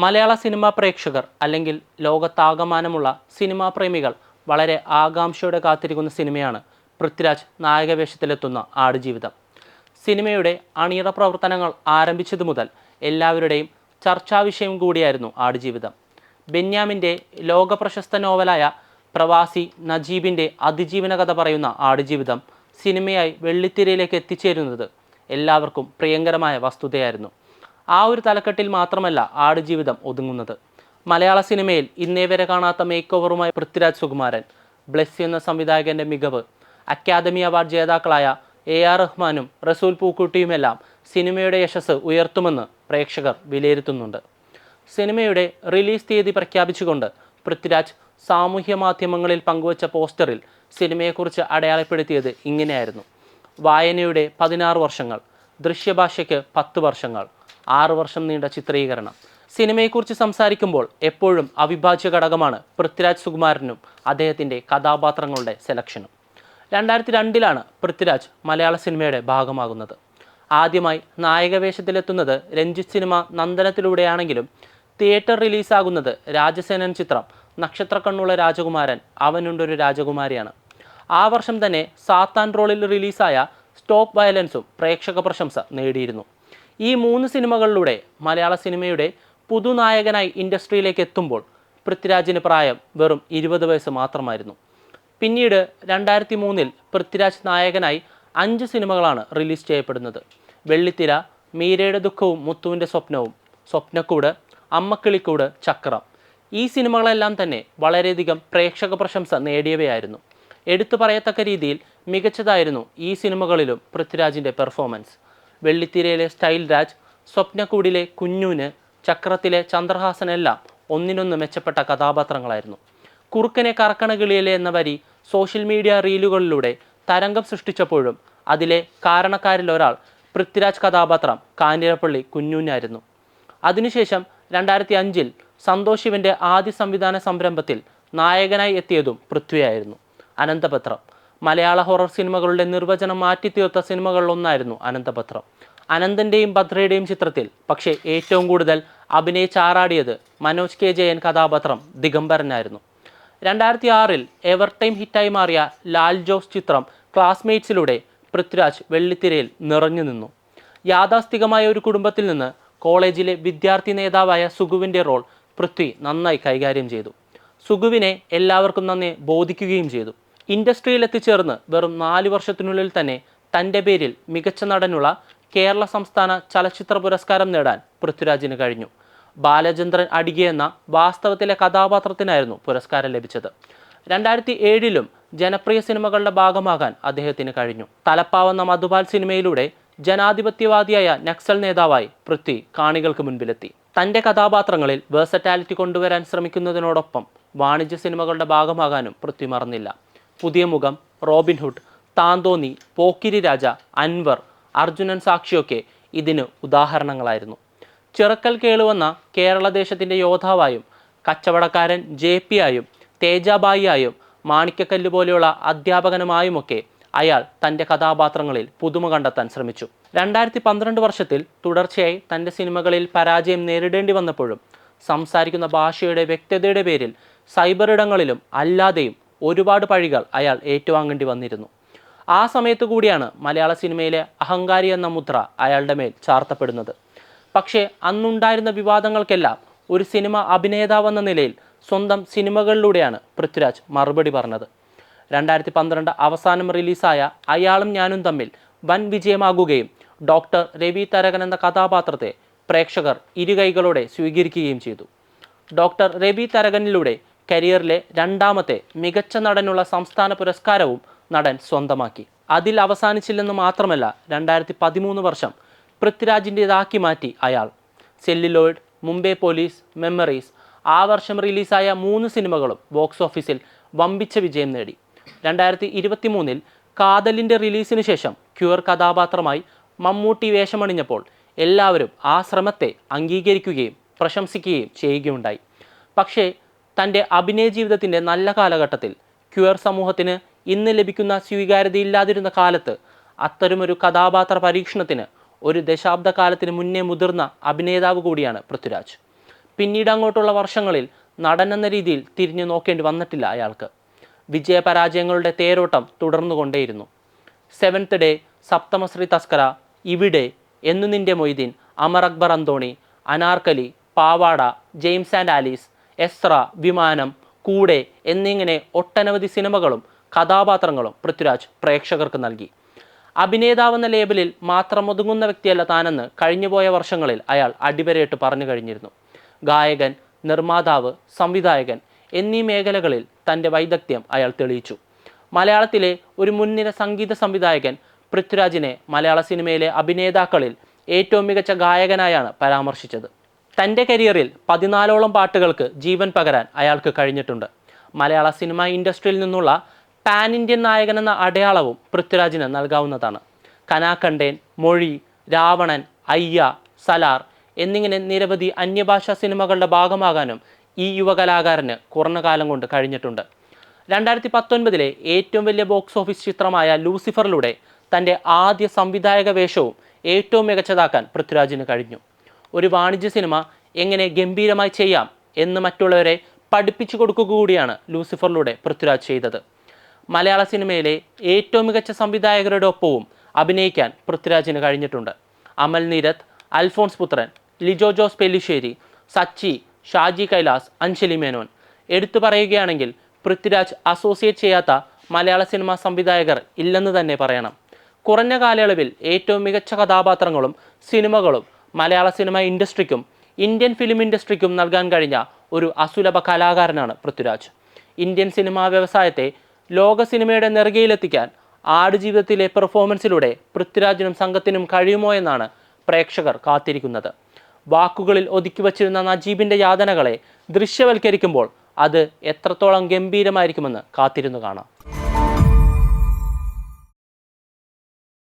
മലയാള cinema പ്രേക്ഷകർ അല്ലെങ്കിൽ ലോകത്താകമാനമുള്ള cinema പ്രേമികൾ വളരെ ആകാംക്ഷയോടെ കാത്തിരിക്കുന്ന സിനിമയാണ് പൃഥ്വിരാജ് നായകവേഷത്തിലെത്തുന്ന ആടുജീവിതം. സിനിമയുടെ അണിയറ പ്രവർത്തനങ്ങൾ ആരംഭിച്ചതു മുതൽ എല്ലാവരുടെയും ചർച്ചാ വിഷയം കൂടിയായിരുന്നു ആടുജീവിതം. ബെന്യാമിൻ്റെ ലോകപ്രശസ്ത നോവലായ പ്രവാസി നജീബിൻ്റെ അതിജീവന കഥ പറയുന്ന ആടുജീവിതം സിനിമയായി വെള്ളിത്തിരയിലേക്ക് എത്തിച്ചേരുന്നത് എല്ലാവർക്കും പ്രിയങ്കരമായ വസ്തുതയായിരുന്നു. ആ ഒരു തലക്കെട്ടിൽ മാത്രമല്ല ആടുജീവിതം ഒതുങ്ങുന്നത്. മലയാള സിനിമയിൽ ഇന്നേ വരെ കാണാത്ത മേക്ക് ഓവറുമായി പൃഥ്വിരാജ് സുകുമാരൻ, ബ്ലെസ്സി എന്ന സംവിധായകൻ്റെ മികവ്, അക്കാദമി അവാർഡ് ജേതാക്കളായ AR റഹ്മാനും റസൂൽ പൂക്കുട്ടിയുമെല്ലാം സിനിമയുടെ യശസ് ഉയർത്തുമെന്ന് പ്രേക്ഷകർ വിലയിരുത്തുന്നുണ്ട്. സിനിമയുടെ റിലീസ് തീയതി പ്രഖ്യാപിച്ചുകൊണ്ട് പൃഥ്വിരാജ് സാമൂഹ്യ മാധ്യമങ്ങളിൽ പങ്കുവച്ച പോസ്റ്ററിൽ സിനിമയെക്കുറിച്ച് അടയാളപ്പെടുത്തിയത് ഇങ്ങനെയായിരുന്നു: വായനയുടെ 16 വർഷങ്ങൾ, ദൃശ്യഭാഷയ്ക്ക് 10 വർഷങ്ങൾ, 6 വർഷം നീണ്ട ചിത്രീകരണം. സിനിമയെക്കുറിച്ച് സംസാരിക്കുമ്പോൾ എപ്പോഴും അവിഭാജ്യ ഘടകമാണ് പൃഥ്വിരാജ് സുകുമാരനും അദ്ദേഹത്തിൻ്റെ കഥാപാത്രങ്ങളുടെ സെലക്ഷനും. 2002 പൃഥ്വിരാജ് മലയാള സിനിമയുടെ ഭാഗമാകുന്നത്. ആദ്യമായി നായകവേഷത്തിലെത്തുന്നത് രഞ്ജിത്ത് സിനിമ നന്ദനത്തിലൂടെയാണെങ്കിലും തിയേറ്റർ റിലീസാകുന്നത് രാജസേനൻ ചിത്രം നക്ഷത്രക്കണ്ണുള്ള രാജകുമാരൻ അവനുണ്ടൊരു രാജകുമാരിയാണ്. ആ വർഷം തന്നെ സാത്താൻ റോളിൽ റിലീസായ സ്റ്റോപ്പ് വയലൻസും പ്രേക്ഷക പ്രശംസ നേടിയിരുന്നു. ഈ 3 സിനിമകളിലൂടെ മലയാള സിനിമയുടെ പുതുനായകനായി ഇൻഡസ്ട്രിയിലേക്ക് എത്തുമ്പോൾ പൃഥ്വിരാജിന് പ്രായം വെറും 20 വയസ്സ് മാത്രമായിരുന്നു. പിന്നീട് 2003 പൃഥ്വിരാജ് നായകനായി 5 സിനിമകളാണ് റിലീസ് ചെയ്യപ്പെടുന്നത്. വെള്ളിത്തിര, മീരയുടെ ദുഃഖവും മുത്തുവിൻ്റെ സ്വപ്നവും, സ്വപ്നക്കൂട്, അമ്മക്കിളിക്കൂട്, ചക്രം. ഈ സിനിമകളെല്ലാം തന്നെ വളരെയധികം പ്രേക്ഷക പ്രശംസ നേടിയവയായിരുന്നു. എടുത്തു പറയത്തക്ക രീതിയിൽ മികച്ചതായിരുന്നു ഈ സിനിമകളിലും പൃഥ്വിരാജിൻ്റെ പെർഫോമൻസ്. വെള്ളിത്തിരയിലെ സ്റ്റൈൽ രാജ്, സ്വപ്നക്കൂടിലെ കുഞ്ഞൂന്, ചക്രത്തിലെ ചന്ദ്രഹാസനെല്ലാം ഒന്നിനൊന്ന് മെച്ചപ്പെട്ട കഥാപാത്രങ്ങളായിരുന്നു. കുറുക്കനെ കറക്കണകിളിയിലെ എന്ന വരി സോഷ്യൽ മീഡിയ റീലുകളിലൂടെ തരംഗം സൃഷ്ടിച്ചപ്പോഴും അതിലെ കാരണക്കാരിൽ ഒരാൾ പൃഥ്വിരാജ് കഥാപാത്രം കാഞ്ഞിരപ്പള്ളി കുഞ്ഞൂനായിരുന്നു. അതിനുശേഷം 2005 സന്തോഷ് ശിവൻ്റെ ആദ്യ സംവിധാന സംരംഭത്തിൽ നായകനായി എത്തിയതും പൃഥ്വിയായിരുന്നു. അനന്തപത്രം. മലയാള ഹൊറർ സിനിമകളുടെ നിർവചനം മാറ്റിത്തീർത്ത സിനിമകളിലൊന്നായിരുന്നു അനന്തപത്രം. അനന്തൻ്റെയും ഭദ്രയുടെയും ചിത്രത്തിൽ പക്ഷേ ഏറ്റവും കൂടുതൽ അഭിനയിച്ചാറാടിയത് മനോജ് K. ജയൻ കഥാപാത്രം ദിഗംബരനായിരുന്നു. 2006 എവർ ടൈം ഹിറ്റായി മാറിയ ലാൽ ജോസ് ചിത്രം ക്ലാസ്മേറ്റ്സിലൂടെ പൃഥ്വിരാജ് വെള്ളിത്തിരയിൽ നിറഞ്ഞു നിന്നു. യാഥാസ്ഥികമായ ഒരു കുടുംബത്തിൽ നിന്ന് കോളേജിലെ വിദ്യാർത്ഥി നേതാവായ സുഗുവിൻ്റെ റോൾ പൃഥ്വി നന്നായി കൈകാര്യം ചെയ്തു. സുഗുവിനെ എല്ലാവർക്കും നന്നെ ബോധിക്കുകയും ചെയ്തു. ഇൻഡസ്ട്രിയിൽ എത്തിച്ചേർന്ന് വെറും 4 വർഷത്തിനുള്ളിൽ തന്നെ തൻ്റെ പേരിൽ മികച്ച നടനുള്ള കേരള സംസ്ഥാന ചലച്ചിത്ര പുരസ്കാരം നേടാൻ പൃഥ്വിരാജിന് കഴിഞ്ഞു. ബാലചന്ദ്രൻ അടികെ എന്ന വാസ്തവത്തിലെ കഥാപാത്രത്തിനായിരുന്നു പുരസ്കാരം ലഭിച്ചത്. 2007 ജനപ്രിയ സിനിമകളുടെ ഭാഗമാകാൻ അദ്ദേഹത്തിന് കഴിഞ്ഞു. തലപ്പാവെന്ന മധുപാൽ സിനിമയിലൂടെ ജനാധിപത്യവാദിയായ നക്സൽ നേതാവായി പൃഥ്വി കാണികൾക്ക് മുൻപിലെത്തി. തൻ്റെ കഥാപാത്രങ്ങളിൽ വേഴ്സറ്റാലിറ്റി കൊണ്ടുവരാൻ ശ്രമിക്കുന്നതിനോടൊപ്പം വാണിജ്യ സിനിമകളുടെ ഭാഗമാകാനും പൃഥ്വി മറന്നില്ല. പുതിയ മുഖം, റോബിൻഹുഡ്, താന്തോന്നി, പോക്കിരി രാജ, അൻവർ, അർജുനൻ സാക്ഷിയൊക്കെ ഇതിന് ഉദാഹരണങ്ങളായിരുന്നു. ചിറക്കൽ കേളുവെന്ന കേരളദേശത്തിൻ്റെ യോദ്ധാവായും കച്ചവടക്കാരൻ JP ആയും തേജാബായിയായും മാണിക്കക്കല്ല് പോലെയുള്ള അധ്യാപകനുമായുമൊക്കെ അയാൾ തൻ്റെ കഥാപാത്രങ്ങളിൽ പുതുമ കണ്ടെത്താൻ ശ്രമിച്ചു. 2012 വർഷത്തിൽ തുടർച്ചയായി തൻ്റെ സിനിമകളിൽ പരാജയം നേരിടേണ്ടി വന്നപ്പോഴും സംസാരിക്കുന്ന ഭാഷയുടെ വ്യക്തതയുടെ പേരിൽ സൈബർ ഇടങ്ങളിലും അല്ലാതെയും ഒരുപാട് പഴികൾ അയാൾ ഏറ്റുവാങ്ങേണ്ടി വന്നിരുന്നു. ആ സമയത്തു കൂടിയാണ് മലയാള സിനിമയിലെ അഹങ്കാരി എന്ന മുദ്ര അയാളുടെ മേൽ ചാർത്തപ്പെടുന്നത്. പക്ഷേ അന്നുണ്ടായിരുന്ന വിവാദങ്ങൾക്കെല്ലാം ഒരു സിനിമ അഭിനേതാവെന്ന നിലയിൽ സ്വന്തം സിനിമകളിലൂടെയാണ് പൃഥ്വിരാജ് മറുപടി പറഞ്ഞത്. 2012 അവസാനം റിലീസായ അയാളും ഞാനും തമ്മിൽ വൻ വിജയമാകുകയും ഡോക്ടർ രവി തരകൻ എന്ന കഥാപാത്രത്തെ പ്രേക്ഷകർ ഇരുകൈകളോടെ സ്വീകരിക്കുകയും ചെയ്തു. ഡോക്ടർ രവി തരകനിലൂടെ കരിയറിലെ 2ാമത്തെ മികച്ച നടനുള്ള സംസ്ഥാന പുരസ്കാരവും നടൻ സ്വന്തമാക്കി. അതിൽ അവസാനിച്ചില്ലെന്ന് മാത്രമല്ല, 2013 വർഷം പൃഥ്വിരാജിൻ്റെതാക്കി മാറ്റി അയാൾ. സെല്ലുലോയിഡ്, മുംബൈ പോലീസ്, മെമ്മറീസ്, ആ വർഷം റിലീസായ 3 സിനിമകളും ബോക്സ് ഓഫീസിൽ വമ്പിച്ച വിജയം നേടി. 2023 കാതലിൻ്റെ റിലീസിന് ശേഷം ക്യൂർ കഥാപാത്രമായി മമ്മൂട്ടി വേഷമണിഞ്ഞപ്പോൾ എല്ലാവരും ആ ശ്രമത്തെ അംഗീകരിക്കുകയും പ്രശംസിക്കുകയും ചെയ്യുകയുണ്ടായി. പക്ഷേ തൻ്റെ അഭിനയ ജീവിതത്തിൻ്റെ നല്ല കാലഘട്ടത്തിൽ ക്യൂർ സമൂഹത്തിന് ഇന്ന് ലഭിക്കുന്ന സ്വീകാര്യതയില്ലാതിരുന്ന കാലത്ത് അത്തരമൊരു കഥാപാത്ര പരീക്ഷണത്തിന് ഒരു ദശാബ്ദകാലത്തിന് മുന്നേ മുതിർന്ന അഭിനേതാവ് കൂടിയാണ് പൃഥ്വിരാജ്. പിന്നീട് അങ്ങോട്ടുള്ള വർഷങ്ങളിൽ നടൻ എന്ന രീതിയിൽ തിരിഞ്ഞു നോക്കേണ്ടി വന്നിട്ടില്ല അയാൾക്ക്. വിജയപരാജയങ്ങളുടെ തേരോട്ടം തുടർന്നുകൊണ്ടേയിരുന്നു. സെവൻത്ത് ഡേ, സപ്തമശ്രീ തസ്കര, ഇവിടെ, എന്നു നിന്റെ മൊയ്തീൻ, അമർ അക്ബർ അന്തോണി, അനാർക്കലി, പാവാട, ജെയിംസ് ആൻഡ് ആലീസ്, എസ്ര, വിമാനം, കൂടെ എന്നിങ്ങനെ ഒട്ടനവധി സിനിമകളും കഥാപാത്രങ്ങളും പൃഥ്വിരാജ് പ്രേക്ഷകർക്ക് നൽകി. അഭിനേതാവെന്ന ലേബലിൽ മാത്രം ഒതുങ്ങുന്ന വ്യക്തിയല്ല താനെന്ന് കഴിഞ്ഞുപോയ വർഷങ്ങളിൽ അയാൾ അടിവരയിട്ട് പറഞ്ഞു കഴിഞ്ഞിരുന്നു. ഗായകൻ, നിർമ്മാതാവ്, സംവിധായകൻ എന്നീ മേഖലകളിൽ തൻ്റെ വൈദഗ്ധ്യം അയാൾ തെളിയിച്ചു. മലയാളത്തിലെ ഒരു മുൻനിര സംഗീത സംവിധായകൻ പൃഥ്വിരാജിനെ മലയാള സിനിമയിലെ അഭിനേതാക്കളിൽ ഏറ്റവും മികച്ച ഗായകനായാണ് പരാമർശിച്ചത്. തൻ്റെ കരിയറിൽ 14ഓളം പാട്ടുകൾക്ക് ജീവൻ പകരാൻ അയാൾക്ക് കഴിഞ്ഞിട്ടുണ്ട്. മലയാള സിനിമ ഇൻഡസ്ട്രിയിൽ നിന്നുള്ള പാൻ ഇന്ത്യൻ നായകൻ എന്ന അടയാളവും പൃഥ്വിരാജിന് നൽകാവുന്നതാണ്. കനാക്കണ്ടേൻ, മൊഴി, രാവണൻ, അയ്യ, സലാർ എന്നിങ്ങനെ നിരവധി അന്യഭാഷാ സിനിമകളുടെ ഭാഗമാകാനും ഈ യുവകലാകാരന് കുറഞ്ഞ കാലം കൊണ്ട് കഴിഞ്ഞിട്ടുണ്ട്. 2019 ഏറ്റവും വലിയ ബോക്സ് ഓഫീസ് ചിത്രമായ ലൂസിഫറിലൂടെ തൻ്റെ ആദ്യ സംവിധായക വേഷവും ഏറ്റവും മികച്ചതാക്കാൻ പൃഥ്വിരാജിന് കഴിഞ്ഞു. ഒരു വാണിജ്യ സിനിമ എങ്ങനെ ഗംഭീരമായി ചെയ്യാം എന്ന് മറ്റുള്ളവരെ പഠിപ്പിച്ചു കൊടുക്കുക കൂടിയാണ് ലൂസിഫറിലൂടെ പൃഥ്വിരാജ് ചെയ്തത്. മലയാള സിനിമയിലെ ഏറ്റവും മികച്ച സംവിധായകരുടെ ഒപ്പവും അഭിനയിക്കാൻ പൃഥ്വിരാജിന് കഴിഞ്ഞിട്ടുണ്ട്. അമൽ നീരദ്, അൽഫോൺസ് പുത്രൻ, ലിജോ ജോസ് പെല്ലിശ്ശേരി, സച്ചി, ഷാജി കൈലാസ്, അഞ്ജലി മേനോൻ. എടുത്തു പറയുകയാണെങ്കിൽ പൃഥ്വിരാജ് അസോസിയേറ്റ് ചെയ്യാത്ത മലയാള സിനിമാ സംവിധായകർ ഇല്ലെന്ന് തന്നെ പറയണം. കുറഞ്ഞ കാലയളവിൽ ഏറ്റവും മികച്ച കഥാപാത്രങ്ങളും സിനിമകളും മലയാള സിനിമ ഇൻഡസ്ട്രിക്കും ഇന്ത്യൻ ഫിലിം ഇൻഡസ്ട്രിക്കും നൽകാൻ കഴിഞ്ഞ ഒരു അസുലഭ കലാകാരനാണ് പൃഥ്വിരാജ്. ഇന്ത്യൻ സിനിമാ വ്യവസായത്തെ ലോക സിനിമയുടെ നെറുകയിലെത്തിക്കാൻ ആടുജീവിതത്തിലെ പെർഫോമൻസിലൂടെ പൃഥ്വിരാജിനും സംഘത്തിനും കഴിയുമോ എന്നാണ് പ്രേക്ഷകർ കാത്തിരിക്കുന്നത്. വാക്കുകളിൽ ഒതുക്കി വച്ചിരുന്ന നജീബിൻ്റെ യാതനകളെ ദൃശ്യവൽക്കരിക്കുമ്പോൾ അത് എത്രത്തോളം ഗംഭീരമായിരിക്കുമെന്ന് കാത്തിരുന്നു കാണാം.